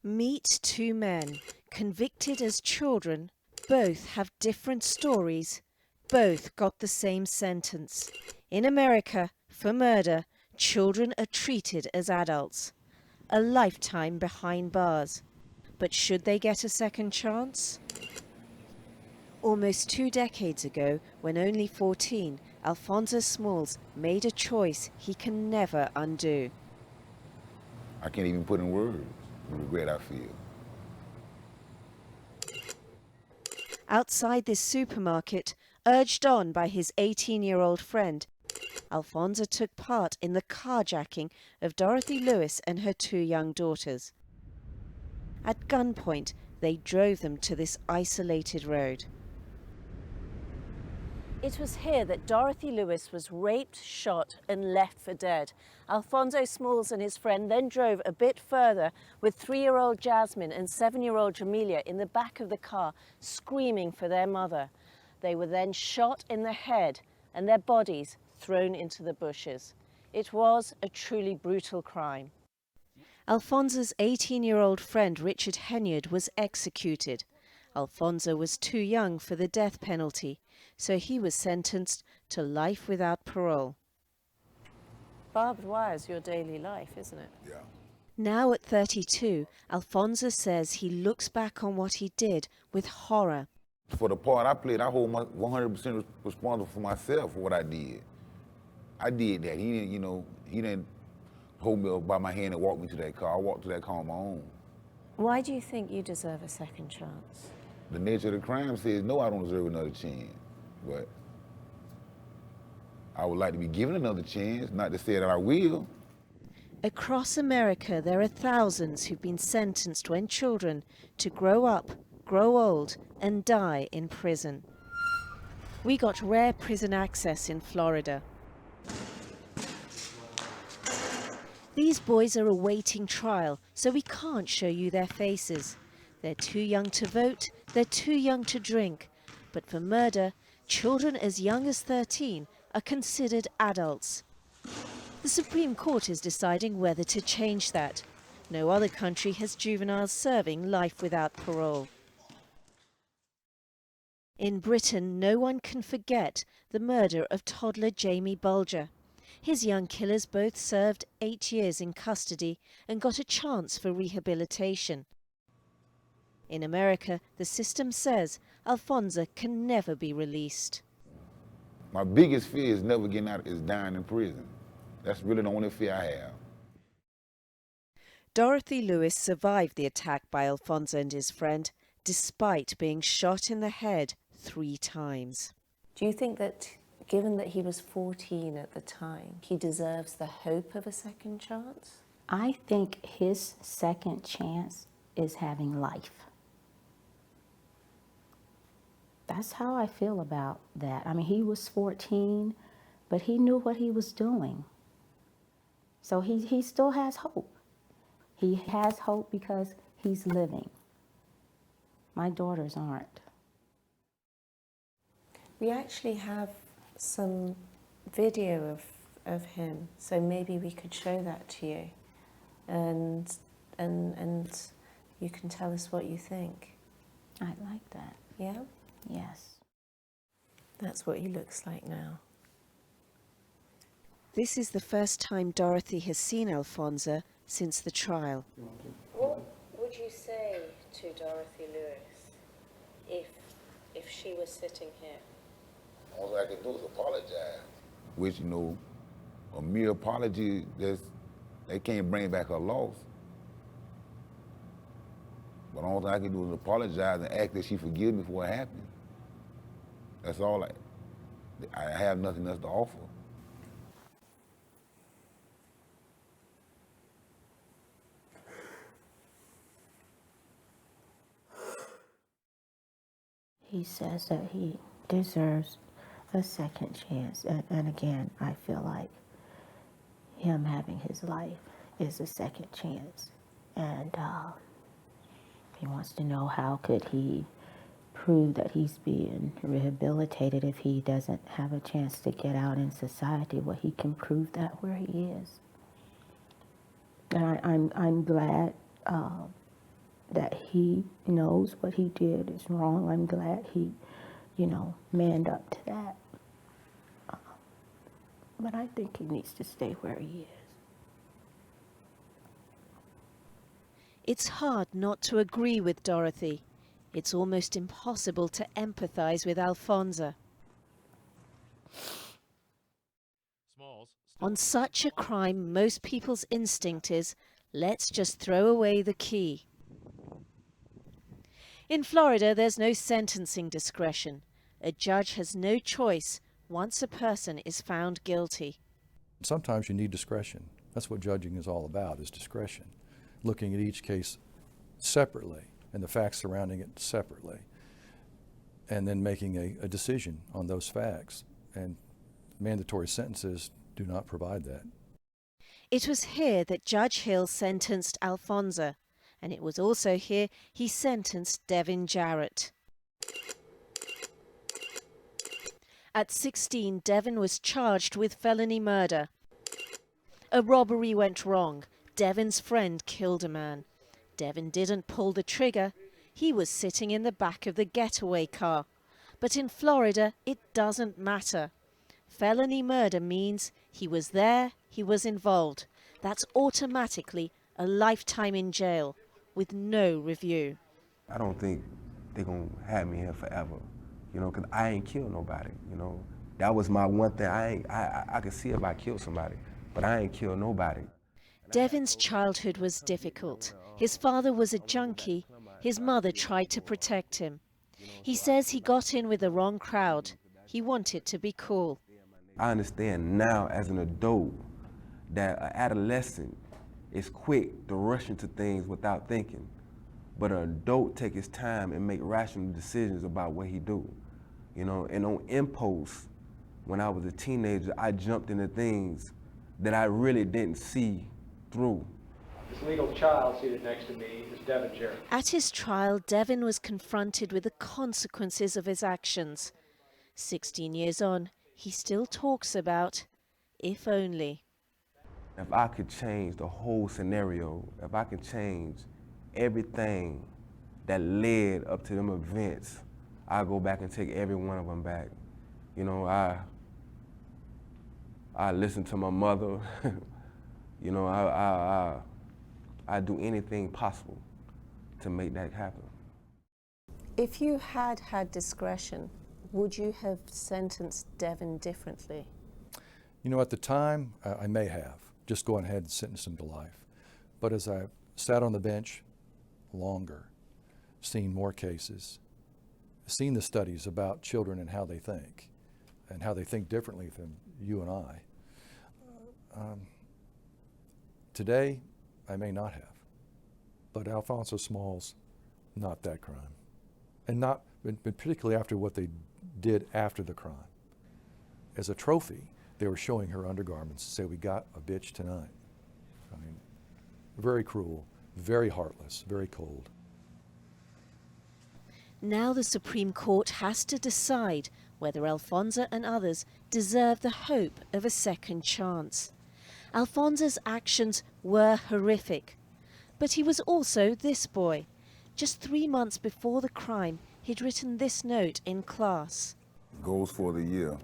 Meet two men, convicted as children. Both have different stories. Both got the same sentence. In America, for murder, children are treated as adults. A lifetime behind bars. But should they get a second chance? Almost 2 decades ago, when only 14, Alfonza Smalls made a choice he can never undo. I can't even put in words the regret I feel. Outside this supermarket, urged on by his 18-year-old friend, Alfonza took part in the carjacking of Dorothy Lewis and her 2 young daughters. At gunpoint, they drove them to this isolated road. It was here that Dorothy Lewis was raped, shot and left for dead. Alfonso Smalls and his friend then drove a bit further with 3-year-old Jasmine and 7-year-old Jamelia in the back of the car, screaming for their mother. They were then shot in the head and their bodies thrown into the bushes. It was a truly brutal crime. Alfonza's 18-year-old friend Richard Henyard was executed. Alfonza was too young for the death penalty, so he was sentenced to life without parole. Barbed wire's your daily life, isn't it? Yeah. Now at 32, Alfonza says he looks back on what he did with horror. For the part I played, I hold my 100% responsible for myself for what I did. I did that. He didn't, he didn't hold me up by my hand and walk me to that car. I walked to that car on my own. Why do you think you deserve a second chance? The nature of the crime says, no, I don't deserve another chance. But I would like to be given another chance, not to say that I will. Across America, there are thousands who've been sentenced when children to grow up, grow old, and die in prison. We got rare prison access in Florida. These boys are awaiting trial, so we can't show you their faces. They're too young to vote, they're too young to drink. But for murder, children as young as 13 are considered adults. The Supreme Court is deciding whether to change that. No other country has juveniles serving life without parole. In Britain, no one can forget the murder of toddler Jamie Bulger. His young killers both served 8 years in custody and got a chance for rehabilitation. In America, the system says Alfonza can never be released. My biggest fear is never getting out, is dying in prison. That's really the only fear I have. Dorothy Lewis survived the attack by Alfonza and his friend, despite being shot in the head 3 times. Do you think that, given that he was 14 at the time, he deserves the hope of a second chance? I think his second chance is having life. That's how I feel about that. I mean, he was 14, but he knew what he was doing. So he still has hope. He has hope because he's living. My daughters aren't. We actually have some video of him, so maybe we could show that to you, and you can tell us what you think. I like that. Yeah? Yes. That's what he looks like now. This is the first time Dorothy has seen Alfonza since the trial. What would you say to Dorothy Lewis if she was sitting here? All I can do is apologize. Which, a mere apology, they can't bring back her loss. But all I can do is apologize and ask that she forgive me for what happened. That's all I have nothing else to offer. He says that he deserves a second chance. And again, I feel like him having his life is a second chance. And he wants to know how could he prove that he's being rehabilitated if he doesn't have a chance to get out in society. Well, he can prove that where he is. And I'm glad that he knows what he did is wrong. I'm glad he, manned up to that. But I think he needs to stay where he is. It's hard not to agree with Dorothy. It's almost impossible to empathize with Alfonza. On such a crime, most people's instinct is, let's just throw away the key. In Florida, there's no sentencing discretion. A judge has no choice once a person is found guilty. Sometimes you need discretion. That's what judging is all about, is discretion. Looking at each case separately and the facts surrounding it separately, and then making a decision on those facts. And mandatory sentences do not provide that. It was here that Judge Hill sentenced Alfonza, and it was also here he sentenced Devin Jarrett. At 16, Devin was charged with felony murder. A robbery went wrong. Devin's friend killed a man. Devin didn't pull the trigger. He was sitting in the back of the getaway car. But in Florida, it doesn't matter. Felony murder means he was there, he was involved. That's automatically a lifetime in jail with no review. I don't think they're going to have me here forever, because I ain't killed nobody, That was my one thing. I could see if I killed somebody, but I ain't killed nobody. Devin's childhood was difficult. His father was a junkie. His mother tried to protect him. He says he got in with the wrong crowd. He wanted to be cool. I understand now as an adult that an adolescent is quick to rush into things without thinking. But an adult take his time and make rational decisions about what he do. And on impulse, when I was a teenager, I jumped into things that I really didn't see through. This legal child seated next to me is Devin Jarrett. At his trial, Devin was confronted with the consequences of his actions. 16 years on, he still talks about, if only. If I could change the whole scenario, if I could change everything that led up to them events, I'll go back and take every one of them back. I listen to my mother. I do anything possible to make that happen. If you had had discretion, would you have sentenced Devin differently? At the time, I may have just gone ahead and sentenced him to life. But as I sat on the bench longer, seen more cases, seen the studies about children and how they think differently than you and I, today, I may not have. But Alfonza Small's not that crime. And particularly after what they did after the crime. As a trophy, they were showing her undergarments to say, we got a bitch tonight. Very cruel, very heartless, very cold. Now the Supreme Court has to decide whether Alfonza and others deserve the hope of a second chance. Alfonza's actions were horrific, but he was also this boy. Just 3 months before the crime, he'd written this note in class. Goals for the year.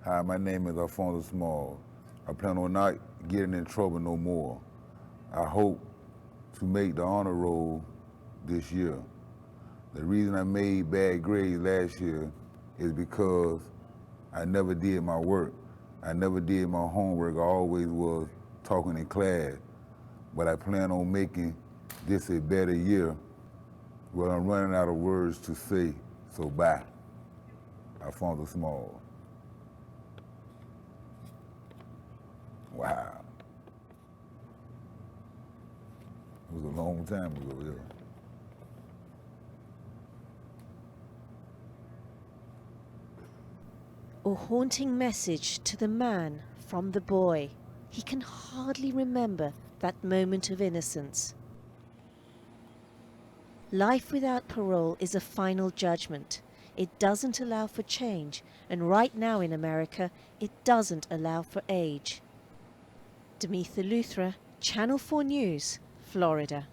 Hi, my name is Alfonza Small. I plan on not getting in trouble no more. I hope to make the honor roll this year. The reason I made bad grades last year is because I never did my work. I never did my homework. I always was talking in class. But I plan on making this a better year. Well, I'm running out of words to say, so bye. Alfonza Small. Wow. It was a long time ago, yeah. A haunting message to the man from the boy. He can hardly remember that moment of innocence. Life without parole is a final judgment. It doesn't allow for change, and right now in America, it doesn't allow for age. Demetha Luthra, Channel 4 News, Florida.